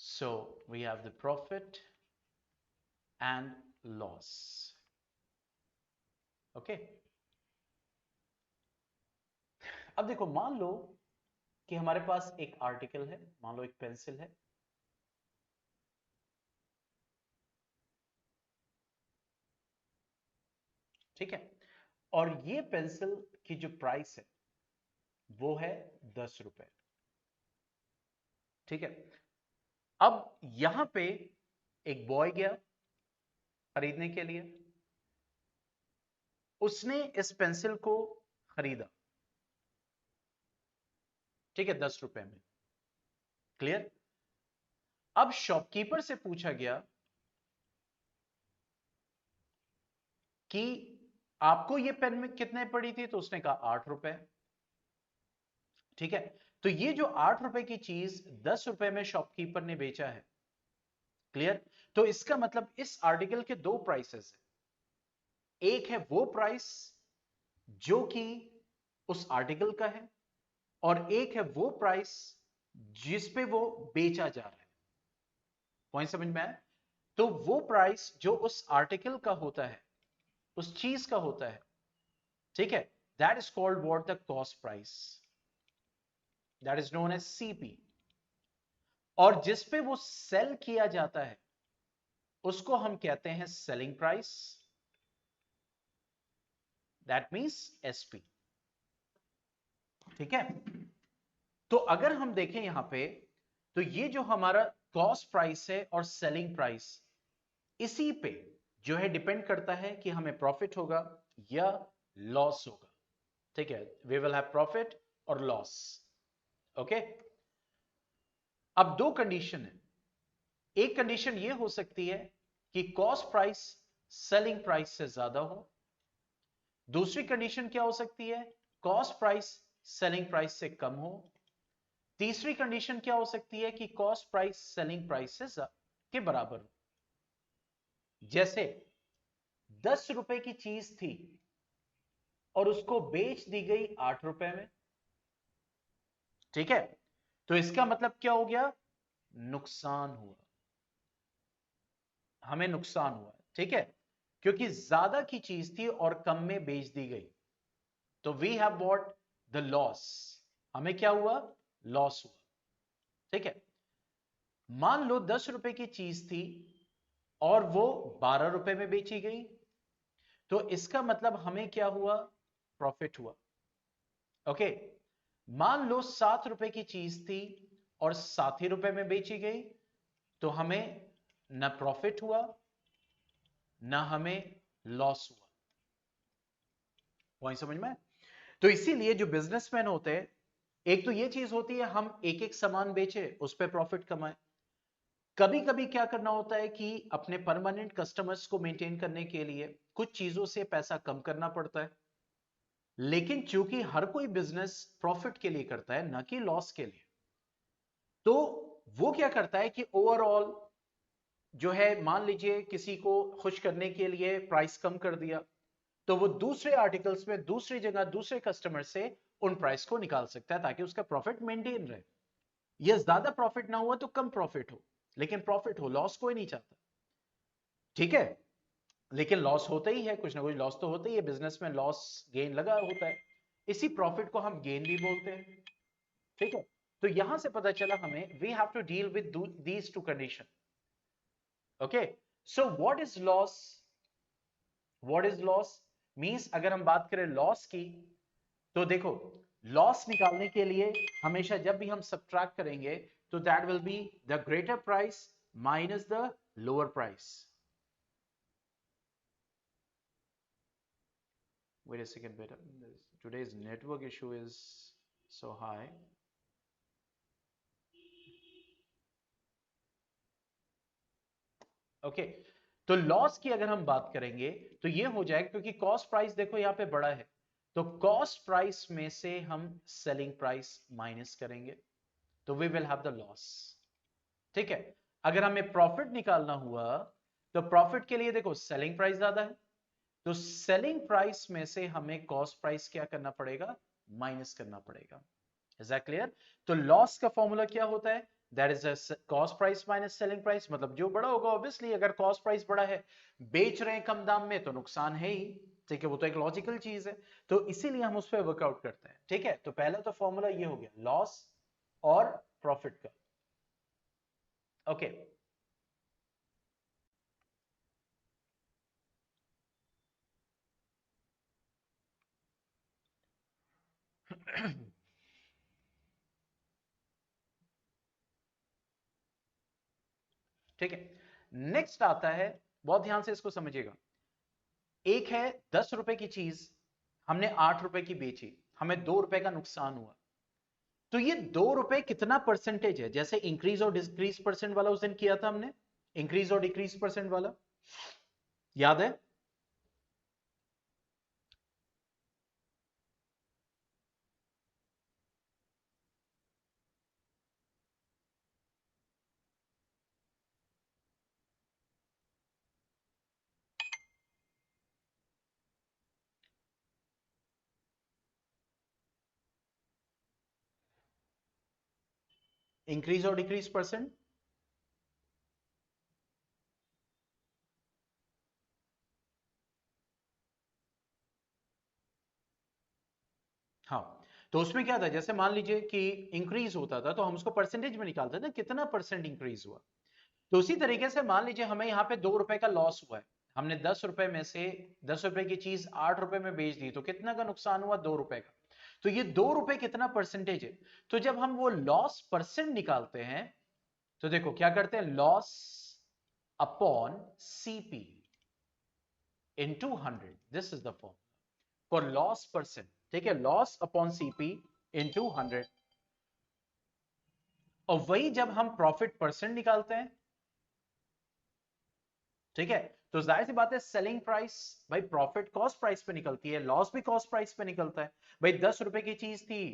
So we have the profit and loss. Okay. अब देखो, मान लो कि हमारे पास एक आर्टिकल है, मान लो एक पेंसिल है, ठीक है, और ये पेंसिल की जो प्राइस है वो है 10 रुपए, ठीक है। अब यहां पे एक बॉय गया खरीदने के लिए, उसने इस पेंसिल को खरीदा, ठीक है, 10 रुपए में। क्लियर? अब शॉपकीपर से पूछा गया कि आपको ये पेन में कितने पड़ी थी, तो उसने कहा 8 रुपए, ठीक है। तो ये जो 8 रुपए की चीज 10 रुपए में शॉपकीपर ने बेचा है। क्लियर? तो इसका मतलब इस आर्टिकल के दो प्राइसेस है, एक है वो प्राइस जो कि उस आर्टिकल का है, और एक है वो प्राइस जिस पे वो बेचा जा रहा है। पॉइंट समझ में आया? तो वो प्राइस जो उस आर्टिकल का होता है, उस चीज का होता है, ठीक है, that is called what, the cost price, that is known as CP. और जिस पे वो सेल किया जाता है उसको हम कहते हैं selling price, that means SP, ठीक है। तो अगर हम देखें यहां पे, तो ये जो हमारा कॉस्ट प्राइस है और सेलिंग प्राइस, इसी पे जो है डिपेंड करता है कि हमें प्रॉफिट होगा या लॉस होगा, ठीक है। वी विल हैव प्रॉफिट और लॉस। ओके। अब दो कंडीशन है, एक कंडीशन ये हो सकती है कि कॉस्ट प्राइस सेलिंग प्राइस से ज्यादा हो, दूसरी कंडीशन क्या हो सकती है, कॉस्ट प्राइस सेलिंग प्राइस से कम हो, तीसरी कंडीशन क्या हो सकती है कि कॉस्ट प्राइस सेलिंग प्राइस से के बराबर हो। जैसे 10 रुपए की चीज थी और उसको बेच दी गई 8 रुपए में, ठीक है। तो इसका मतलब क्या हो गया, नुकसान हुआ, हमें नुकसान हुआ, ठीक है, क्योंकि ज्यादा की चीज थी और कम में बेच दी गई। तो we have what, the loss, हमें क्या हुआ, लॉस हुआ, ठीक है। मान लो 10 रुपए की चीज थी और वो 12 रुपए में बेची गई, तो इसका मतलब हमें क्या हुआ, प्रॉफिट हुआ। ओके। मान लो 7 रुपए की चीज थी और 7 ही रुपए में बेची गई, तो हमें न प्रॉफिट हुआ ना हमें लॉस हुआ। पॉइंट समझ में? तो इसीलिए जो बिजनेसमैन होते हैं, एक तो ये चीज होती है हम एक एक सामान बेचे उस पर प्रॉफिट कमाए, कभी कभी क्या करना होता है कि अपने परमानेंट कस्टमर्स को मेंटेन करने के लिए कुछ चीजों से पैसा कम करना पड़ता है। लेकिन चूंकि हर कोई बिजनेस प्रॉफिट के लिए करता है ना कि लॉस के लिए, तो वो क्या करता है कि ओवरऑल जो है, मान लीजिए किसी को खुश करने के लिए प्राइस कम कर दिया, तो वो दूसरे आर्टिकल्स में दूसरी जगह दूसरे कस्टमर से उन प्राइस को निकाल सकता है ताकि उसका प्रॉफिट मेंटेन रहे। ये ज्यादा प्रॉफिट ना हुआ तो कम प्रॉफिट हो, लेकिन प्रॉफिट हो, लॉस कोई नहीं चाहता, ठीक है। लेकिन लॉस होता ही है, कुछ ना कुछ लॉस तो होता ही है, बिजनेस में लॉस गेन लगा होता है, इसी प्रॉफिट को हम गेन भी बोलते हैं, ठीक है। तो यहां से पता चला हमें we have to deal with these two condition. Okay. So what is loss, what is loss means, अगर हम बात करें लॉस की, तो देखो, लॉस निकालने के लिए हमेशा जब भी हम सब्ट्रैक्ट करेंगे, तो that will be the greater price minus the lower price. Wait a second, beta. Today's network issue is so high. Okay. तो लॉस की अगर हम बात करेंगे तो ये हो जाएगा, क्योंकि कॉस्ट प्राइस देखो यहां पे बड़ा है, तो कॉस्ट प्राइस में से हम सेलिंग प्राइस माइनस करेंगे, तो we will have the loss, ठीक है। अगर हमें प्रॉफिट निकालना हुआ, तो प्रॉफिट के लिए देखो सेलिंग प्राइस ज्यादा है, तो सेलिंग प्राइस में से हमें कॉस्ट प्राइस क्या करना पड़ेगा, माइनस करना पड़ेगा। Is that clear? तो लॉस का फॉर्मूला क्या होता है, that is cost price minus selling price, मतलब जो बड़ा होगा ऑब्वियसली, अगर कॉस्ट प्राइस बड़ा है, बेच रहे हैं कम दाम में, तो नुकसान है ही, ठीक है, वो तो एक लॉजिकल चीज है, तो इसीलिए हम उस पर वर्कआउट करते हैं, ठीक है। तो पहला तो फॉर्मूला ये हो गया लॉस और प्रॉफिट का, ओके। ठीक है, नेक्स्ट आता है, बहुत ध्यान से इसको समझिएगा, एक है 10 रुपए की चीज, हमने 8 रुपए की बेची, हमें 2 रुपए का नुकसान हुआ, तो ये 2 रुपए कितना परसेंटेज है, जैसे इंक्रीज और डिक्रीज परसेंट वाला उस दिन किया था हमने, इंक्रीज और डिक्रीज परसेंट वाला, याद है? इंक्रीज और डिक्रीज परसेंट, हाँ, तो उसमें क्या था, जैसे मान लीजिए कि इंक्रीज होता था तो हम उसको परसेंटेज में निकालते थे, कितना परसेंट इंक्रीज हुआ, तो उसी तरीके से मान लीजिए हमें यहाँ पे 2 रुपए का लॉस हुआ है, हमने 10 रुपए में से 10 रुपए की चीज 8 रुपए में बेच दी, तो कितना का नुकसान हुआ, 2 रुपए का, तो ये 2 रुपए कितना परसेंटेज है, तो जब हम वो लॉस परसेंट निकालते हैं, तो देखो क्या करते हैं, loss upon CP into 100, this is the form for loss percent, ठीक है, लॉस अपॉन सीपी इनटू 100, और वही जब हम प्रॉफिट परसेंट निकालते हैं, ठीक है, तो जाहिर सी बात है सेलिंग प्राइस, भाई प्रॉफिट कॉस्ट प्राइस पे निकलती है, लॉस भी कॉस्ट प्राइस पे निकलता है, भाई 10 रुपए की चीज थी,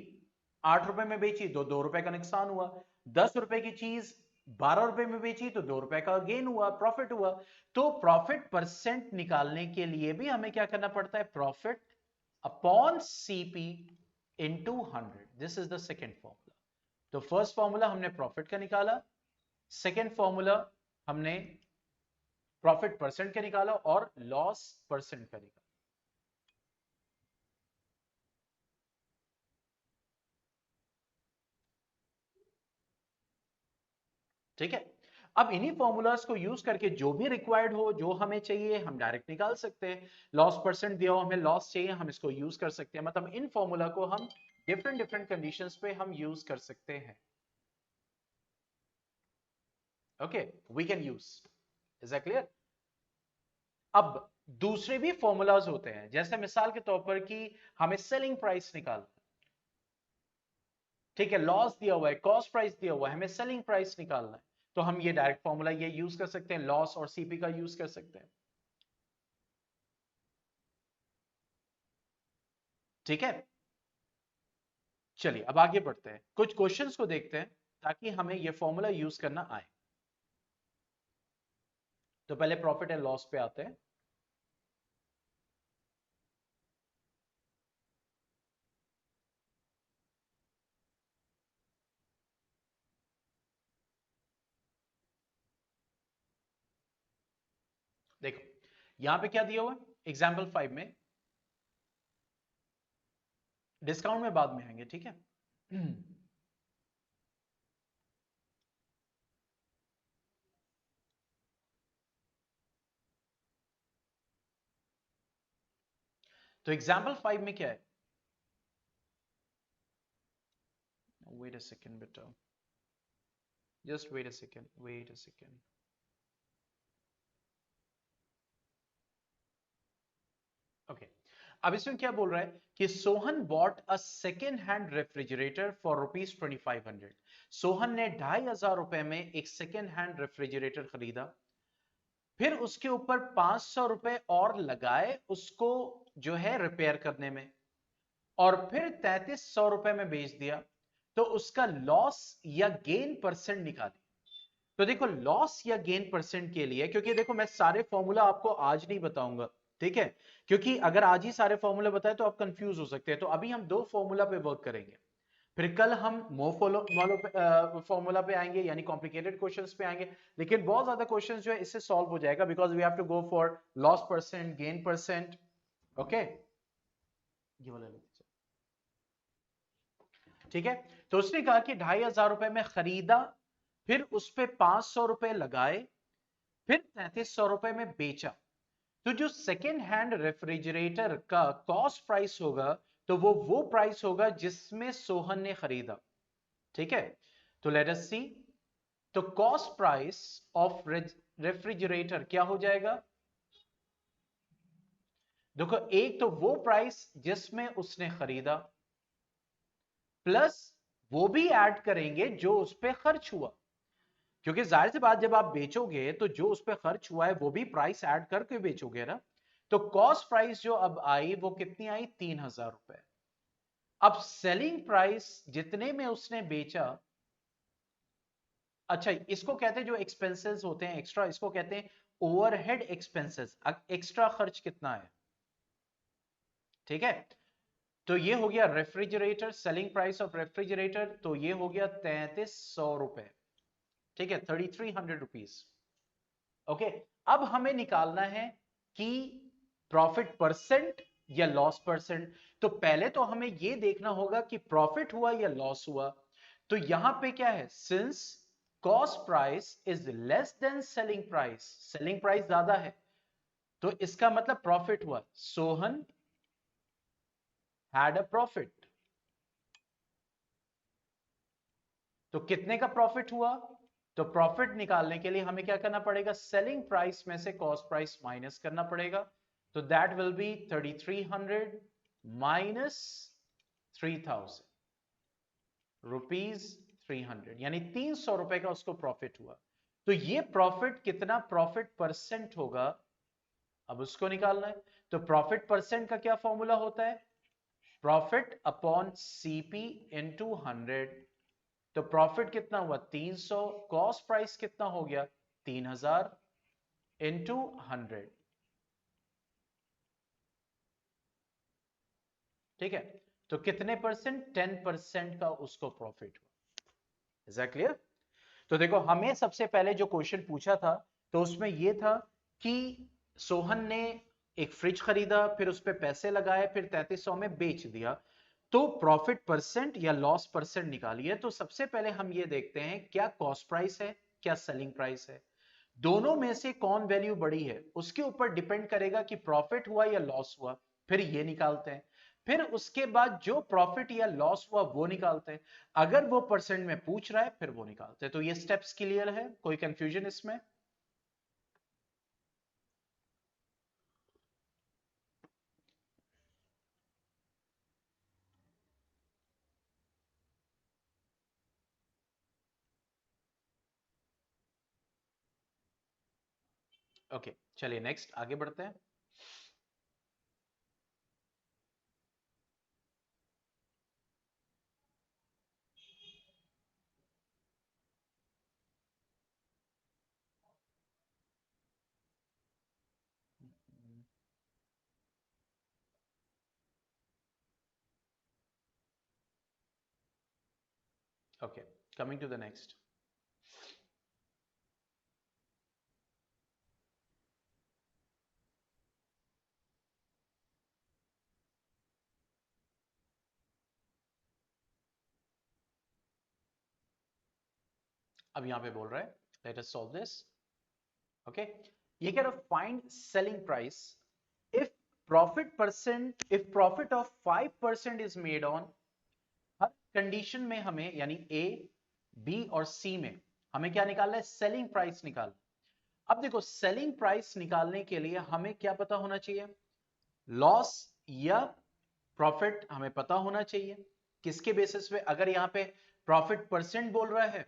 8 रुपए में बेची, तो 2 रुपए का नुकसान हुआ, 10 रुपए की चीज 12 रुपए में बेची, तो 2 रुपए का गेन हुआ, प्रॉफिट हुआ, तो प्रॉफिट परसेंट निकालने के लिए भी हमें क्या करना पड़ता है, profit upon CP into 100, this is the second formula. तो फर्स्ट फॉर्मूला हमने प्रॉफिट का निकाला, सेकेंड फॉर्मूला हमने प्रॉफिट परसेंट का निकाला, और लॉस परसेंट का निकाला, ठीक है। अब इन्हीं फॉर्मूलाज को यूज करके जो भी रिक्वायर्ड हो, जो हमें चाहिए, हम डायरेक्ट निकाल सकते हैं, लॉस परसेंट दिया हो, हमें लॉस चाहिए, हम इसको यूज कर सकते हैं, मतलब इन फॉर्मूला को हम डिफरेंट डिफरेंट कंडीशंस पे हम यूज कर सकते हैं, okay, we can use, is that clear? अब दूसरे भी फॉर्मूलाज होते हैं, जैसे मिसाल के तौर पर कि हमें सेलिंग प्राइस निकाल, ठीक है, लॉस दिया हुआ है, कॉस्ट प्राइस दिया हुआ है, हमें सेलिंग प्राइस निकालना है, तो हम ये डायरेक्ट फॉर्मूला ये यूज कर सकते हैं, लॉस और सीपी का यूज कर सकते हैं, ठीक है। चलिए अब आगे बढ़ते हैं, कुछ क्वेश्चंस को देखते हैं ताकि हमें ये फॉर्मूला यूज करना आए। तो पहले प्रॉफिट एंड लॉस पे आते हैं, देखो यहां पे क्या दिया हुआ है एग्जाम्पल 5 में, डिस्काउंट में बाद में आएंगे, ठीक है। तो एग्जाम्पल 5 में क्या है, वेट अ सेकेंड बेटा, just wait a second, wait a second, okay. अब इसमें क्या बोल रहा है कि Sohan bought a second hand refrigerator for ₹2500, Sohan ने 2500 में एक सेकेंड हैंड रेफ्रिजरेटर खरीदा, फिर उसके ऊपर 500 रुपए और लगाए उसको जो है रिपेयर करने में, और फिर 3300 रुपए में बेच दिया, तो उसका लॉस या गेन परसेंट निकाले। तो देखो लॉस या गेन परसेंट के लिए, क्योंकि देखो मैं सारे फॉर्मूला आपको आज नहीं बताऊंगा, ठीक है, क्योंकि अगर आज ही सारे फॉर्मूले बताए तो आप कंफ्यूज हो सकते हैं, तो अभी हम दो फॉर्मूला पे वर्क करेंगे। फिर कल हम फॉर्मूला पे आएंगे, यानी कॉम्प्लिकेटेड क्वेश्चंस पे आएंगे, लेकिन बहुत ज्यादा क्वेश्चंस जो है इससे सॉल्व हो जाएगा, because we have to go for loss percent, gain percent. Okay, ये वाला लेते चलो। ठीक है, तो उसने कहा कि 2,500 रुपए में खरीदा, फिर उस पे 500 रुपए लगाए, फिर 3,300 रुपए में बेचा। तो जो सेकेंड हैंड रेफ्रिजरेटर का कॉस्ट प्राइस होगा, तो वो प्राइस होगा जिसमें सोहन ने खरीदा। ठीक है, तो लेट अस सी। तो कॉस्ट प्राइस ऑफ रेफ्रिजरेटर क्या हो जाएगा? देखो, एक तो वो प्राइस जिसमें उसने खरीदा, प्लस वो भी ऐड करेंगे जो उस पर खर्च हुआ, क्योंकि जाहिर सी बात, जब आप बेचोगे तो जो उस पर खर्च हुआ है वो भी प्राइस ऐड करके बेचोगे ना। तो कॉस्ट प्राइस जो अब आई वो कितनी आई? 3,000 रुपए। अब सेलिंग प्राइस जितने में उसने बेचा, अच्छा इसको कहते हैं जो एक्सपेंसेस होते हैं एक्स्ट्रा, इसको कहते हैं ओवरहेड एक्सपेंसेस। एक्स्ट्रा खर्च कितना है? ठीक है, तो ये हो गया refrigerator, selling price of refrigerator, तो ये हो गया 3,300 रुपए। ठीक है, 3,300 रुपीज। ओके, अब हमें निकालना है कि प्रॉफिट परसेंट या लॉस परसेंट। तो पहले तो हमें यह देखना होगा कि प्रॉफिट हुआ या लॉस हुआ। तो यहां पे क्या है? Since cost price is less than selling price, selling price ज्यादा है, तो इसका मतलब प्रॉफिट हुआ। Sohan had a profit. तो कितने का प्रॉफिट हुआ? तो प्रॉफिट निकालने के लिए हमें क्या करना पड़ेगा? सेलिंग प्राइस में से कॉस्ट प्राइस माइनस करना पड़ेगा। तो that will be 3,300 minus 3,000 rupees 300, यानी 300 रुपए का उसको प्रॉफिट हुआ। तो ये प्रॉफिट कितना प्रॉफिट परसेंट होगा, अब उसको निकालना है। तो प्रॉफिट परसेंट का क्या फॉर्मूला होता है? Profit upon CP into 100। तो प्रॉफिट कितना हुआ? 300। कॉस्ट प्राइस कितना हो गया? 3,000 इंटू 100। ठीक है, तो कितने परसेंट? 10% का उसको प्रॉफिट हुआ। Is that clear? तो देखो, हमें सबसे पहले जो क्वेश्चन पूछा था, तो उसमें यह था कि सोहन ने एक फ्रिज खरीदा, फिर उस पर पैसे लगाए, फिर 3,300 में बेच दिया। तो प्रॉफिट परसेंट या लॉस परसेंट निकालिए। तो सबसे पहले हम ये देखते हैं क्या कॉस्ट प्राइस है, क्या सेलिंग प्राइस है। दोनों में से कौन वैल्यू बड़ी है उसके ऊपर डिपेंड करेगा कि प्रॉफिट हुआ या लॉस हुआ। फिर ये निकालते हैं, फिर उसके बाद जो प्रॉफिट या लॉस हुआ वो निकालते हैं। अगर वो परसेंट में पूछ रहा है फिर वो निकालते हैं। तो ये स्टेप्स क्लियर है? कोई कंफ्यूजन इसमें? ओके, चलिए नेक्स्ट आगे बढ़ते हैं। Okay, coming to the next. अब यहां पे बोल रहा है let us solve this. Okay, ये कह रहा find selling price if profit of 5% is made on. हर कंडीशन में हमें, यानी ए, बी और सी में हमें क्या निकालना है? सेलिंग प्राइस निकाल। अब देखो, सेलिंग प्राइस निकालने के लिए हमें क्या पता होना चाहिए? लॉस या प्रॉफिट हमें पता होना चाहिए। किसके बेसिस पे? अगर यहां पे प्रॉफिट परसेंट बोल रहा है,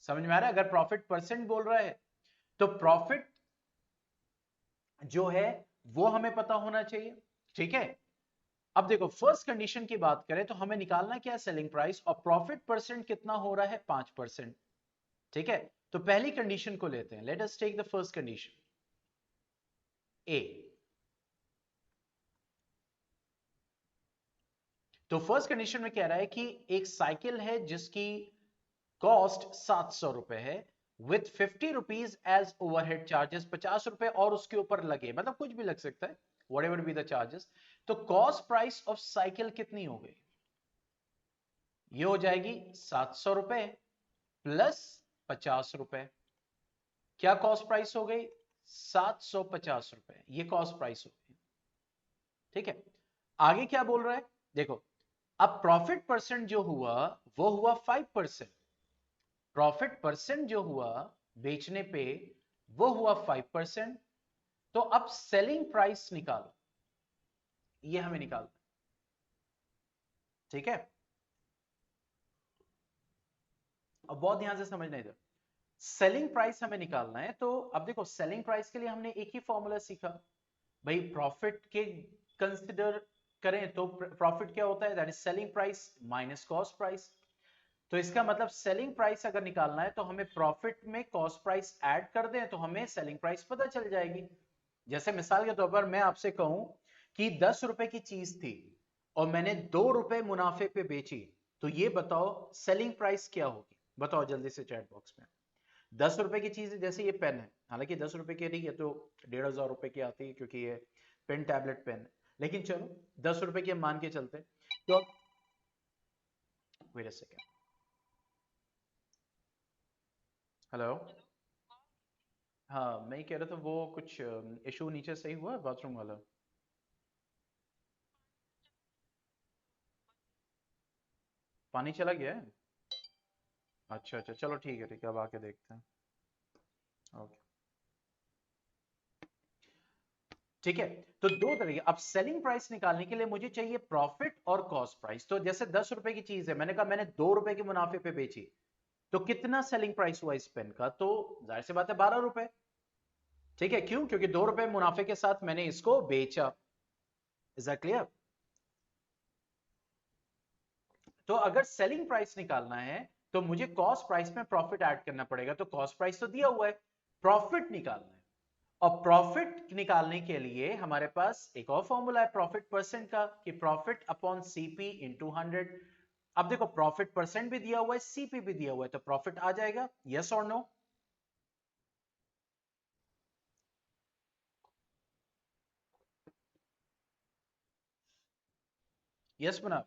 समझ में आ रहा है? अगर प्रॉफिट परसेंट बोल रहा है तो प्रॉफिट जो है वो हमें पता होना चाहिए। ठीक है, अब देखो, फर्स्ट कंडीशन की बात करें तो हमें निकालना क्या है? सेलिंग प्राइस, और प्रॉफिट परसेंट कितना हो रहा है? 5%। ठीक है, तो पहली कंडीशन को लेते हैं। Let us take the first condition, A. तो फर्स्ट कंडीशन में कह रहा है कि एक साइकिल है जिसकी कॉस्ट 700 रुपए है, with 50 rupees as overhead charges, 50 रुपए और उसके ऊपर लगे, मतलब कुछ भी लग सकता है, व्हाटएवर बी द चार्जेस। तो कॉस्ट प्राइस ऑफ साइकिल कितनी हो गई? ये हो जाएगी 700 रुपए प्लस 50 रुपए। क्या कॉस्ट प्राइस हो गई? 750 रुपए, ये कॉस्ट प्राइस हो गई। ठीक है, आगे क्या बोल रहा है देखो, अब प्रॉफिट परसेंट जो हुआ वो हुआ 5%। प्रॉफिट परसेंट जो हुआ बेचने पे वो हुआ 5%। तो अब सेलिंग प्राइस निकालो, ये हमें निकालना। ठीक है, अब बहुत ध्यान से समझना इधर। सेलिंग प्राइस हमें निकालना है, तो अब देखो सेलिंग प्राइस के लिए हमने एक ही फॉर्मूला सीखा भाई, प्रॉफिट के कंसिडर करें तो प्रॉफिट क्या होता है? That is selling price minus cost price. तो इसका मतलब सेलिंग प्राइस अगर निकालना है तो हमें प्रॉफिट में कॉस्ट प्राइस ऐड कर दें तो हमें सेलिंग प्राइस पता चल जाएगी। जैसे मिसाल के तौर पर मैं आपसे कहूं कि 10 रुपए की चीज थी और मैंने 2 रुपए मुनाफे पे बेची, तो ये बताओ सेलिंग प्राइस क्या होगी? बताओ जल्दी से चैट बॉक्स में। 10 रुपए की चीज है, जैसे ये पेन है, हालांकि 10 रुपए की नहीं है तो 1,500 रुपए की आती है क्योंकि ये पेन टैबलेट पेन है, लेकिन चलो 10 रुपए की हम मान के चलते। तो वेट अ सेकेंड, हेलो। हाँ मैं ही कह रहा था वो कुछ इशू नीचे सही हुआ बाथरूम वाला। पानी चला गया है? अच्छा अच्छा, चलो ठीक है ठीक है, अब आके देखते हैं। ओके, ठीक है। तो दो तरीके, अब सेलिंग प्राइस निकालने के लिए मुझे चाहिए प्रॉफिट और कॉस्ट प्राइस। तो जैसे 10 रुपए की चीज है, मैंने कहा मैंने 2 रुपए के मुनाफे पे बेची, तो कितना सेलिंग प्राइस हुआ इस पेन का? तो जाहिर सी बात है 12 रुपए। ठीक है, क्यों? क्योंकि 2 रुपए मुनाफे के साथ मैंने इसको बेचा। Is that clear? तो अगर सेलिंग प्राइस निकालना है तो मुझे कॉस्ट प्राइस में प्रॉफिट ऐड करना पड़ेगा, तो कॉस्ट प्राइस तो दिया हुआ है, प्रॉफिट निकालना है। और प्रॉफिट निकालने के लिए हमारे पास एक और फॉर्मूला है प्रॉफिट परसेंट का, कि प्रॉफिट अपॉन सीपी इंटू 100। अब देखो प्रॉफिट परसेंट भी दिया हुआ है, सीपी भी दिया हुआ है, तो प्रॉफिट आ जाएगा, यस और नो? यस बना?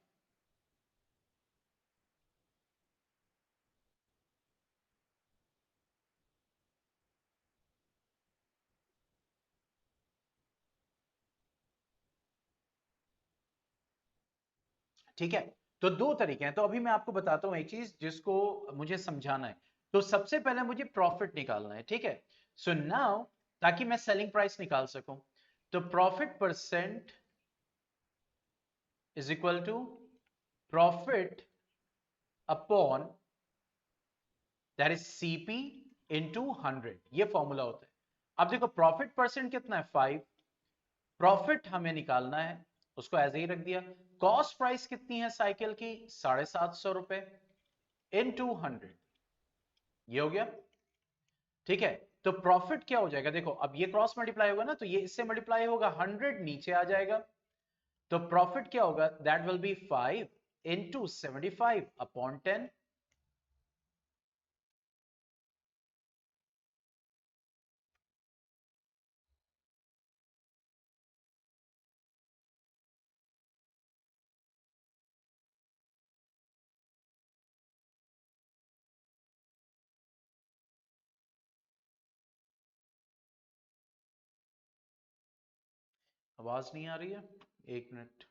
ठीक है, तो दो तरीके हैं, तो अभी मैं आपको बताता हूं एक चीज जिसको मुझे समझाना है। तो सबसे पहले मुझे प्रॉफिट निकालना है, ठीक है। सो नाउ, ताकि मैं सेलिंग प्राइस निकाल सकूं, तो profit percent is equal to profit upon that is CP into 100, ये फॉर्मूला होता है। अब देखो प्रॉफिट परसेंट कितना है? 5। प्रॉफिट हमें निकालना है, उसको ऐसे ही रख दिया। कॉस्ट प्राइस कितनी है साइकिल की? 750 रुपए इंटू 100, ये हो गया। ठीक है, तो प्रॉफिट क्या हो जाएगा? देखो अब ये क्रॉस मल्टीप्लाई होगा ना, तो ये इससे मल्टीप्लाई होगा, 100 नीचे आ जाएगा। तो प्रॉफिट क्या होगा? That will be 5 into 75 upon 10। आवाज नहीं आ रही है? एक मिनट।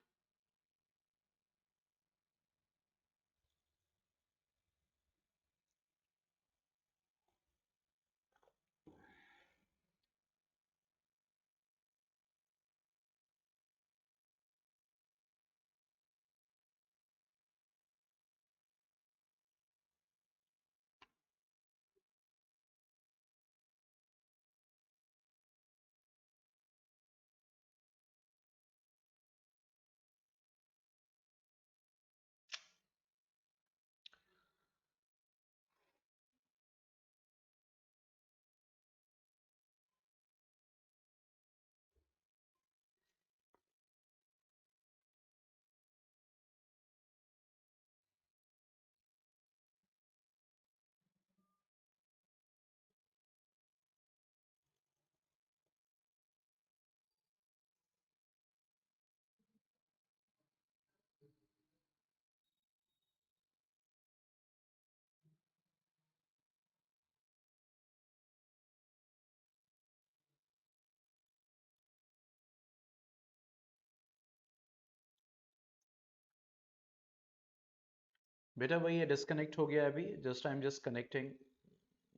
बेटा वही ये डिस्कनेक्ट हो गया अभी, just I am just connecting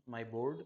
my board.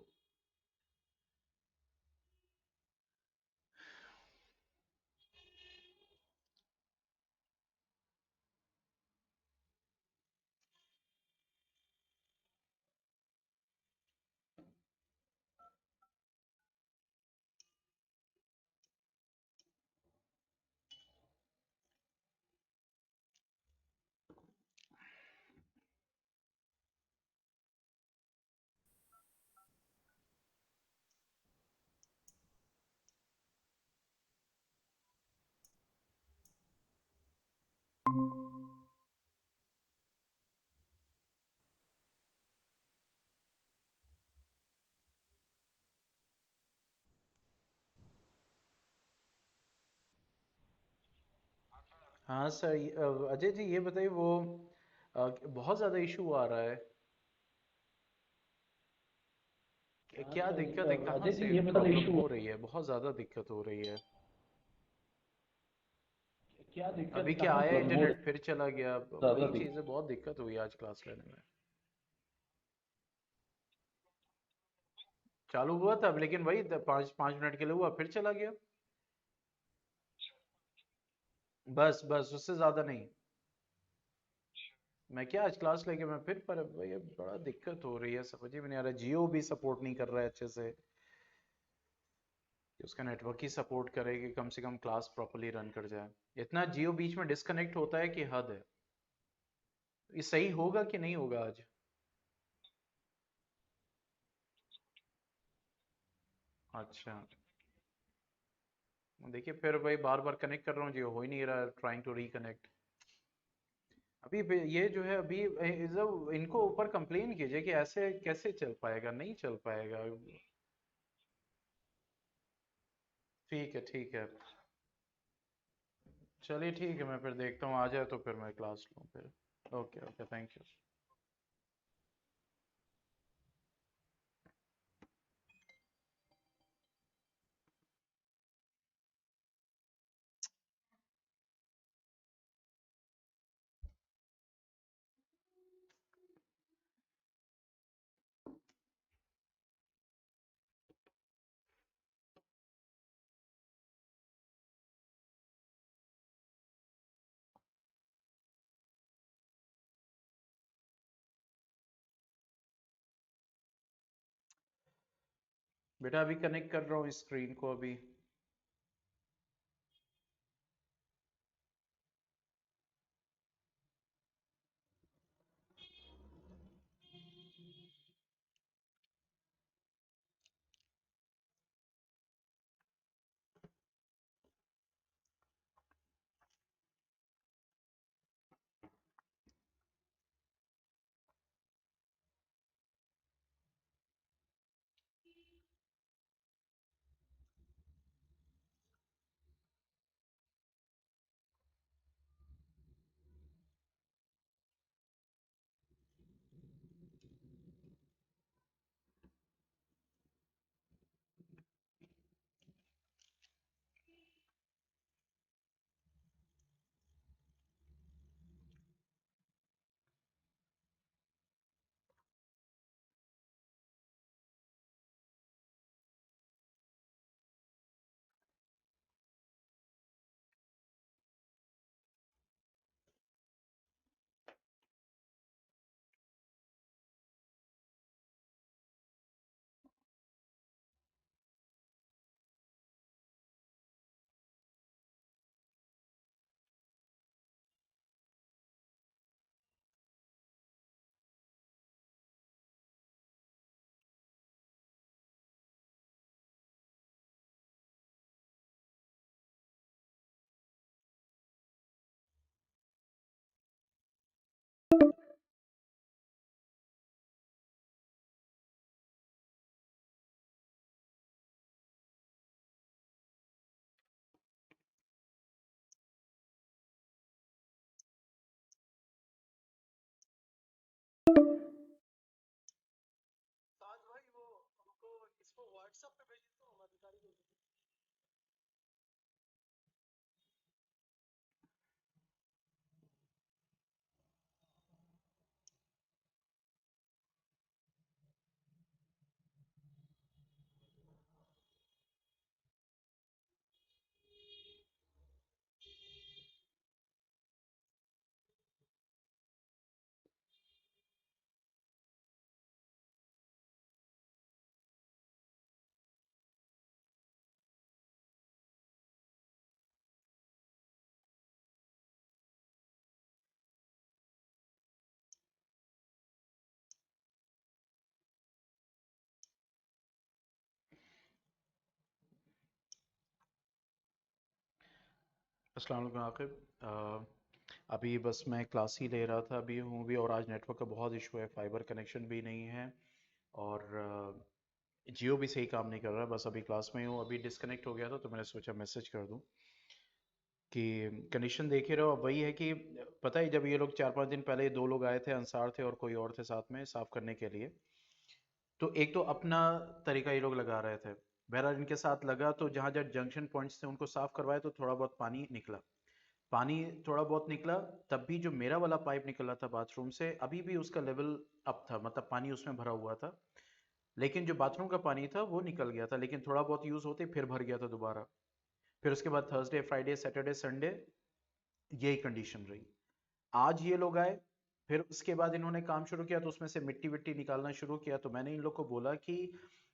हाँ सर, अजय जी ये बताइए वो बहुत ज़्यादा इशू आ रहा है। क्या दिक्कत है, कहाँ से प्रॉब्लम हो रही है? बहुत ज़्यादा दिक्कत हो रही है। अभी क्या आया इंटरनेट फिर चला गया, वही चीज़ है, बहुत दिक्कत हुई आज क्लास लेने में। चालू हुआ था लेकिन वही 5 5 मिनट के लिए हुआ फिर चला गया। बस बस उससे ज़्यादा नहीं। मैं क्या आज क्लास लेके मैं फिर, पर भैया बड़ा दिक्कत हो रही है, समझ ही में नहीं आ रहा। जियो भी सपोर्ट नहीं कर रहा है अच्छे से कि उसका नेटवर्क ही सपोर्ट करे कि कम से कम क्लास प्रॉपर्ली रन कर जाए। इतना जियो बीच में डिस्कनेक्ट होता है कि हद है। ये सही होगा कि नहीं होगा आज? अच्छा, देखिए फिर भाई बार बार कनेक्ट कर रहा हूँ, जियो हो ही नहीं रहा, ट्राइंग टू रिकनेक्ट। अभी ये जो है अभी इनको ऊपर कंप्लेन कीजिए कि ऐसे कैसे चल पाएगा, नहीं चल पाएगा। ठीक है ठीक है। चलिए ठीक है, मैं फिर देखता हूँ, आ जाए तो फिर मैं क्लास लूँ फिर। Okay okay, thank you. बेटा अभी कनेक्ट कर रहा हूँ इस स्क्रीन को अभी। अस्सलाम वालेकुम आकिब। अभी बस मैं क्लास ही ले रहा था, अभी हूँ भी, और आज नेटवर्क का बहुत इशू है, फाइबर कनेक्शन भी नहीं है और जियो भी सही काम नहीं कर रहा। बस अभी क्लास में ही हूँ, अभी डिस्कनेक्ट हो गया था तो मैंने सोचा मैसेज कर दूँ कि कंडीशन देख ही रहो। अब वही है कि पता है, जब ये लोग 4-5 दिन पहले दो लोग आए थे, अंसार थे और कोई और थे साथ में साफ़ करने के लिए, तो एक तो अपना तरीका ये लोग लगा रहे थे। बहरहाल इनके साथ लगा तो जहाँ जहाँ जंक्शन पॉइंट्स थे उनको साफ़ करवाए तो थोड़ा बहुत पानी निकला। पानी थोड़ा बहुत निकला, तब भी जो मेरा वाला पाइप निकल रहा था बाथरूम से, अभी भी उसका लेवल अप था, मतलब पानी उसमें भरा हुआ था। लेकिन जो बाथरूम का पानी था वो निकल गया था, लेकिन थोड़ा बहुत यूज होते फिर भर गया था दोबारा। फिर उसके बाद थर्सडे फ्राइडे सैटरडे संडे यही कंडीशन रही। आज ये लोग आए, फिर उसके बाद इन्होंने काम शुरू किया तो उसमें से मिट्टी विट्टी निकालना शुरू किया। तो मैंने इन लोग को बोला कि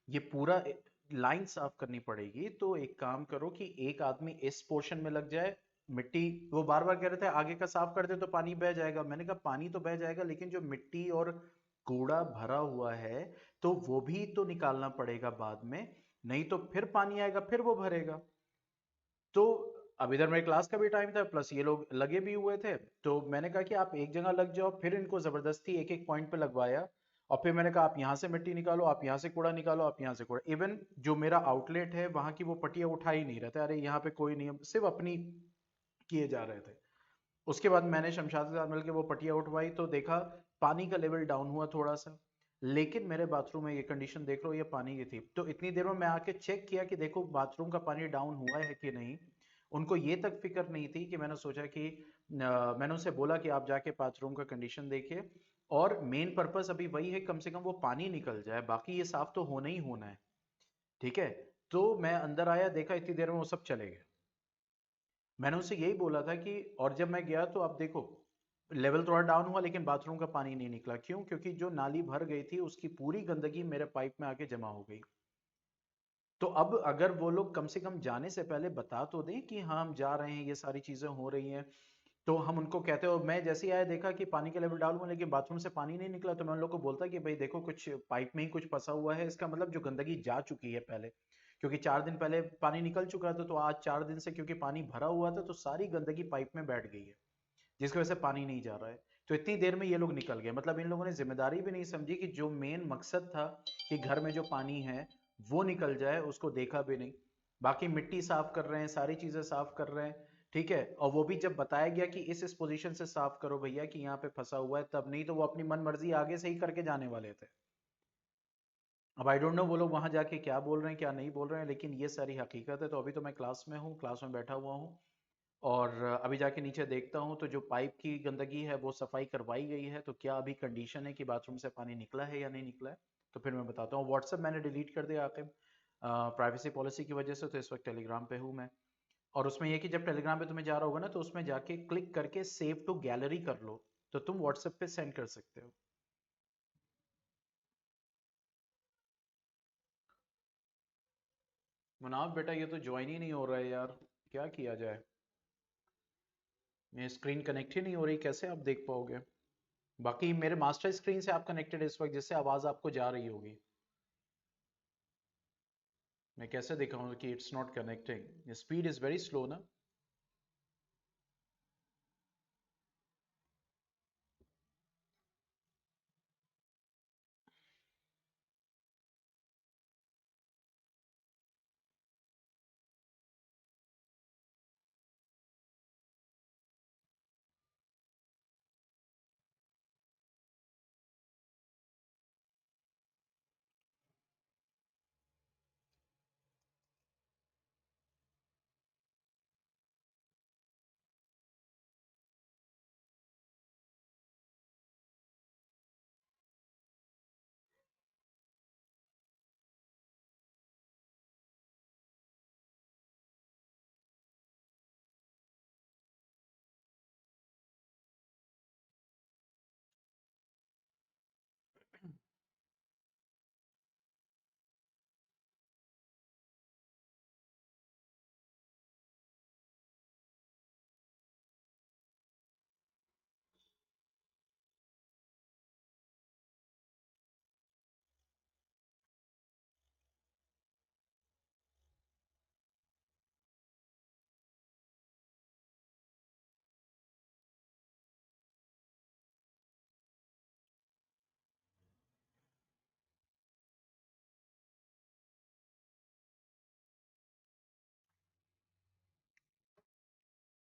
ये पूरा लाइन साफ करनी पड़ेगी, तो एक काम करो कि एक आदमी इस पोर्शन में लग जाए। मिट्टी, वो बार बार कह रहे थे आगे का साफ कर दे तो पानी बह जाएगा। मैंने कहा पानी तो बह जाएगा, लेकिन जो मिट्टी और कूड़ा भरा हुआ है तो वो भी तो निकालना पड़ेगा बाद में, नहीं तो फिर पानी आएगा फिर वो भरेगा। तो अब इधर मेरे क्लास का भी टाइम था, प्लस ये लोग लगे भी हुए थे। तो मैंने कहा कि आप एक जगह लग जाओ, फिर इनको जबरदस्ती एक एक पॉइंट पे लगवाया। और फिर मैंने कहा आप यहाँ से मिट्टी निकालो, आप यहाँ से कूड़ा निकालो, आप यहाँ से कूड़ा। इवन जो मेरा आउटलेट है वहां की वो पट्टियां उठा ही नहीं रहे थे, अरे यहाँ पे कोई नहीं है, सिर्फ अपनी किए जा रहे थे। उसके बाद मैंने शमशाद के साथ मिलकर वो पट्टियां उठवाई तो देखा पानी का लेवल डाउन हुआ थोड़ा सा। लेकिन मेरे बाथरूम में ये कंडीशन देख लो, ये पानी की थी। तो इतनी देर में मैं आके चेक किया कि देखो बाथरूम का पानी डाउन हुआ है कि नहीं। उनको ये तक फिक्र नहीं थी कि मैंने सोचा कि मैंने उनसे बोला कि आप जाके बाथरूम का कंडीशन देखिए, और मेन पर्पस अभी वही है, कम से कम वो पानी निकल जाए, बाकी ये साफ तो होना ही होना है। ठीक है। तो मैं अंदर आया, देखा इतनी देर में वो सब चले गए। मैंने उससे यही बोला था कि, और जब मैं गया तो अब देखो लेवल थोड़ा डाउन हुआ लेकिन बाथरूम का पानी नहीं निकला। क्यों? क्योंकि जो नाली भर गई थी उसकी पूरी गंदगी मेरे पाइप में आके जमा हो गई। तो अब अगर वो लोग कम से कम जाने से पहले बता तो दें कि हाँ हम जा रहे हैं, ये सारी चीजें हो रही हैं, तो हम उनको कहते हो। मैं जैसे ही आया देखा कि पानी का लेवल डाउन हुआ लेकिन बाथरूम से पानी नहीं निकला, तो मैं उन लोग को बोलता कि भाई देखो कुछ पाइप में ही कुछ फंसा हुआ है, इसका मतलब जो गंदगी जा चुकी है पहले, क्योंकि 4 दिन पहले पानी निकल चुका था, तो आज 4 दिन से क्योंकि पानी भरा हुआ था तो सारी गंदगी पाइप में बैठ गई है, जिसकी वजह से पानी नहीं जा रहा है। तो इतनी देर में ये लोग निकल गए। मतलब इन लोगों ने जिम्मेदारी भी नहीं समझी कि जो मेन मकसद था कि घर में जो पानी है वो निकल जाए, उसको देखा भी नहीं। बाकी मिट्टी साफ कर रहे हैं, सारी चीजें साफ कर रहे हैं। ठीक है, और वो भी जब बताया गया कि इस पोजीशन से साफ करो भैया कि यहाँ पे फंसा हुआ है, तब नहीं तो वो अपनी मन मर्जी आगे से ही करके जाने वाले थे। अब आई डोंट नो वो लोग वहां जाके क्या बोल रहे हैं क्या नहीं बोल रहे हैं, लेकिन ये सारी हकीकत है। तो अभी तो मैं क्लास में हूँ, क्लास में बैठा हुआ हूँ, और अभी जाके नीचे देखता हूँ तो जो पाइप की गंदगी है वो सफाई करवाई गई है, तो क्या अभी कंडीशन है कि बाथरूम से पानी निकला है या नहीं निकला है। तो फिर मैं बताता हूँ। व्हाट्सएप मैंने डिलीट कर दिया आकिब, प्राइवेसी पॉलिसी की वजह से। तो इस वक्त टेलीग्राम पे हूँ मैं। और उसमें यह कि जब टेलीग्राम पे तुम्हें जा रहा होगा ना, तो उसमें जाके क्लिक करके सेव टू गैलरी कर लो, तो तुम व्हाट्सएप पे सेंड कर सकते हो। मुनाफ बेटा ये तो ज्वाइन ही नहीं हो रहा है यार, क्या किया जाए। मेरी स्क्रीन कनेक्ट ही नहीं हो रही, कैसे आप देख पाओगे? बाकी मेरे मास्टर स्क्रीन से आप कनेक्टेड इस वक्त, जिससे आवाज आपको जा रही होगी। मैं कैसे दिखाऊं कि it's not connecting? Speed is very slow ना।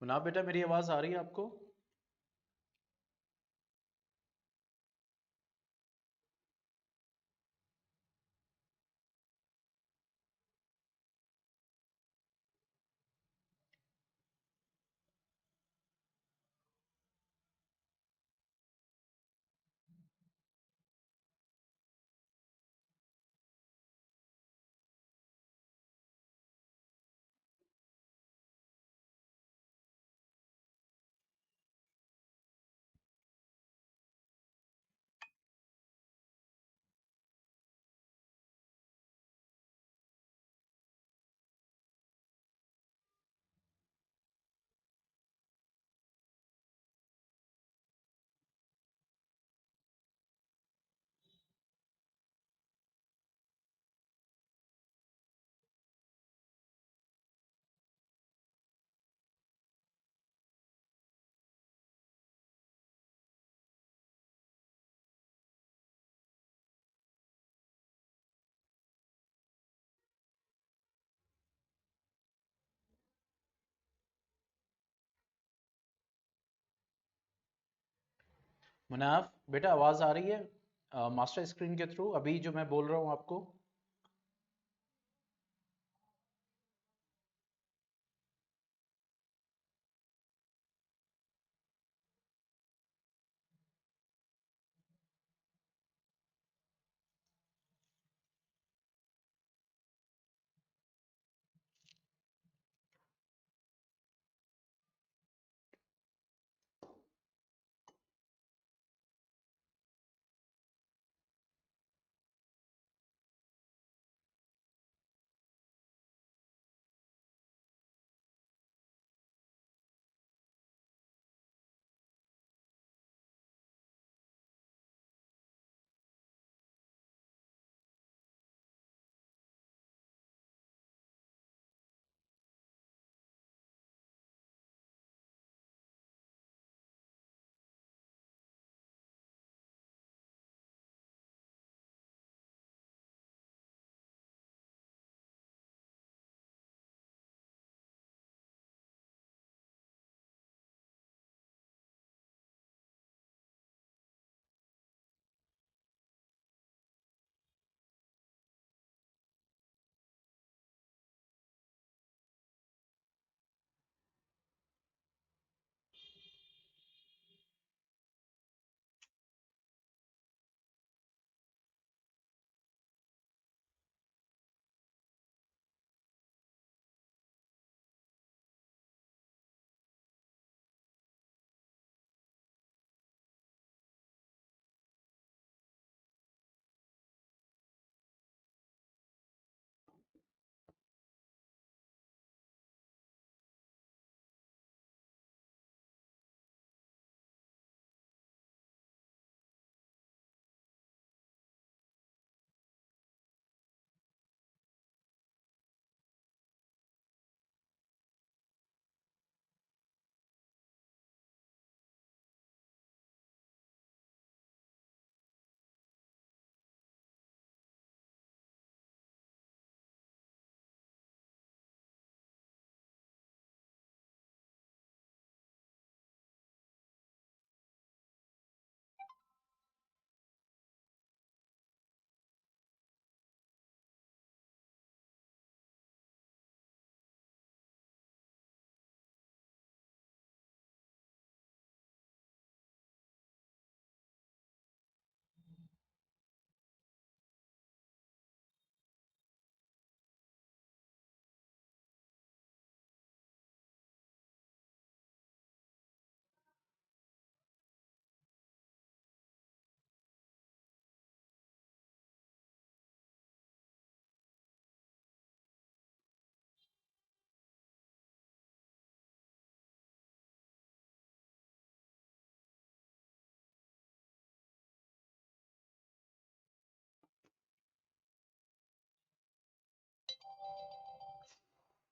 मुनाफ बेटा, मेरी आवाज आ रही है आपको? मुनाफ बेटा, आवाज आ रही है मास्टर स्क्रीन के थ्रू अभी जो मैं बोल रहा हूं आपको?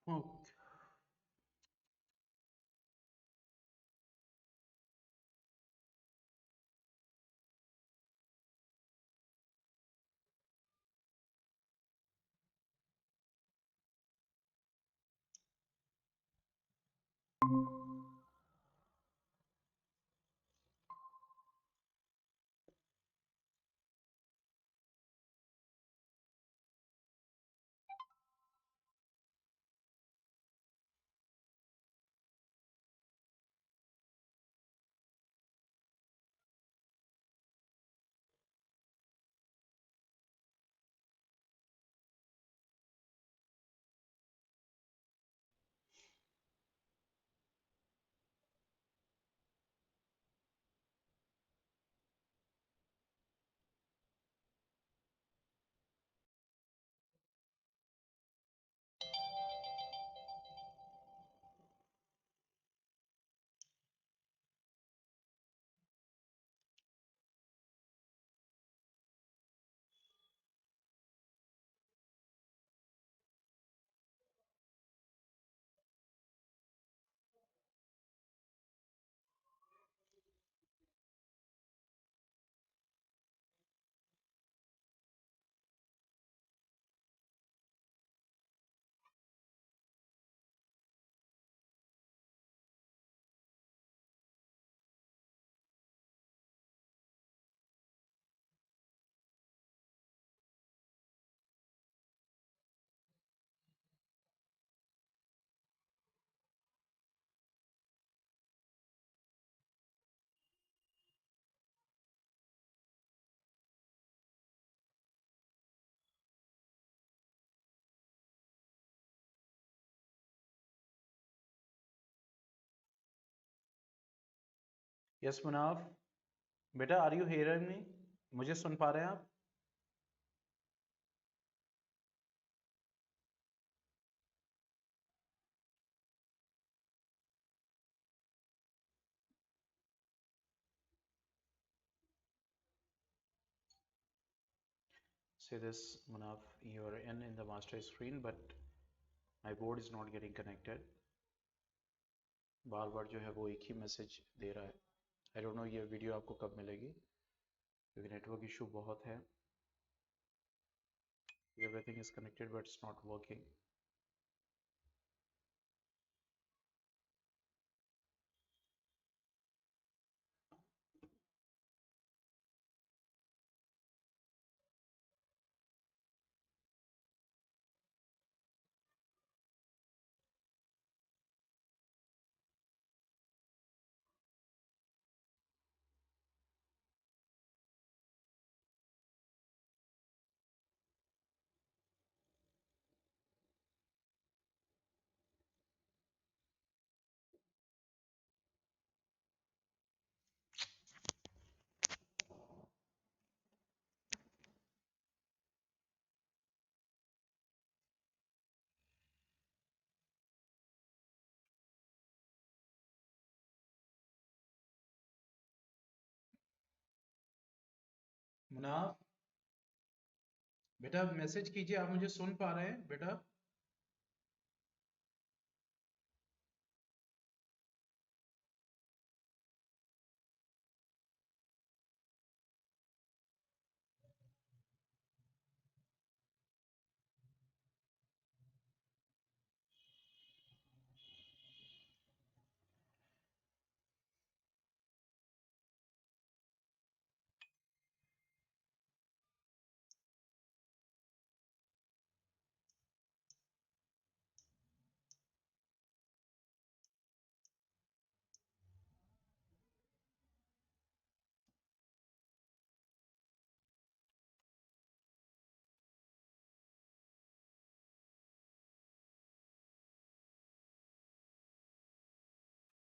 ओके। यस मुनाफ, बेटा आर यू हियरिंग मी? मुझे सुन पा रहे हैं आप? Say this, Munaf, you are in the master screen, but my board is not getting connected. बार बार जो है वो एक ही मैसेज दे रहा है. आई डोंट नो ये वीडियो आपको कब मिलेगी, क्योंकि नेटवर्क इशू बहुत है. Everything is connected but it's not working. Munaf, बेटा मैसेज कीजिए, आप मुझे सुन पा रहे हैं बेटा?